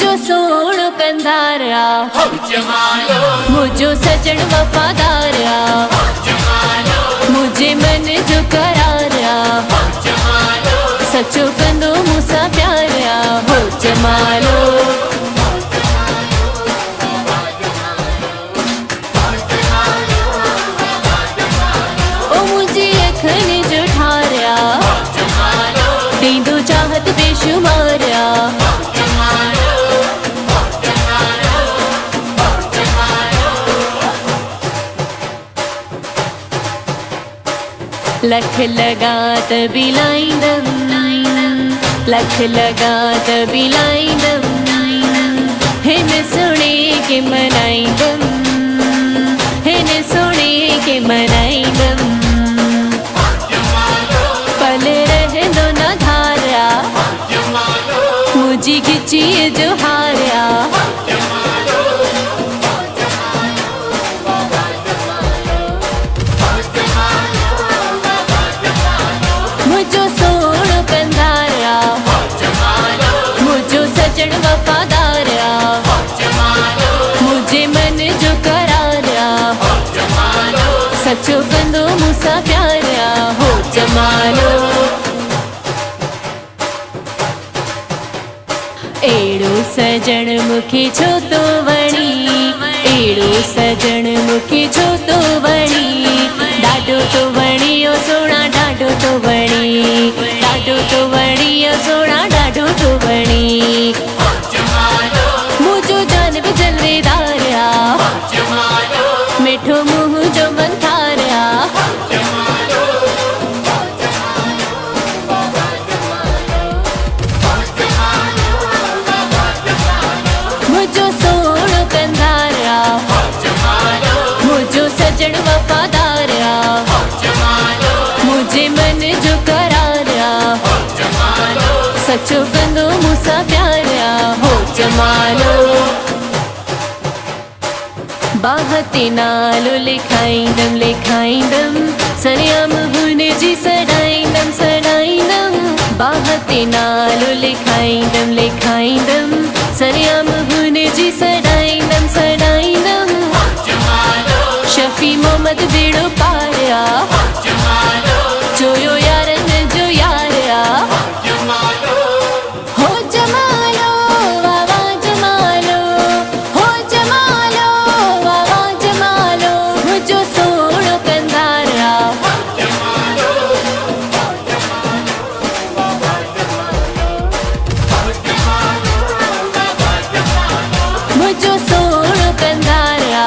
मुझो सोणो कंधारिया मुझो सजन वफादारिया मुझे मन जो करारिया सचो कंदो मूंसां प्यारिया हो जमालो। ओ मुझे अखनि जो ठारिया ॾींदो चाहत बेशुमारिया लख लगा त बिलाईंदम लख लगा त बिलाईंदम हिन सुणे के मनाईंदम हिन सुणे के मनाईंदम पल रहंदो न धारिया मुझी खिची जो हारिया मुझो सोणो कंधारिया मुझो सजन वफादारिया मुझे मन जो करारिया सचो कंदो मूंसां प्यारिया हो जमालो। एड़ो सजन मुखे छो तो वणी एड़ो सजन मुखे छो तो वणी ॾाढो तो वणी ओ सोणा ॾाढो तो वणी ॾाढो तो वणी ओ सोणा ॾाढो तो वणी मुझो जानब जलवेदारिया मिठो मुंह जो मंथारिया मुझो सोणो कंधारिया मुझो सजन वफादारिया मुझे मन जो करारिया सचो कंदो मूंसां प्यारिया हो जमालो। बाहते नालो लिखाईंदम लिखाईंदम सरियाम हुन जी सॾाईंदम सॾाईंदम बाहते नालो लिखाईंदम लिखाईंदम सरियाम हुन जी सॾाईंदम सॾाईंदम शफी मोहम्मद बेड़ो पारिया जोयो यारन जो यारिया हो जमालो वावा जमालो हो जमालो वावा जमालो मुझो सोणो कंधारिया मुझो सोणो कंधारिया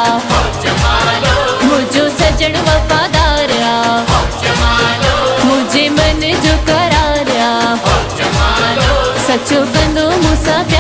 मुझो सजन वफादारिया मुझे मन जो करारिया सचो कंदो मूंसां प्यारिया।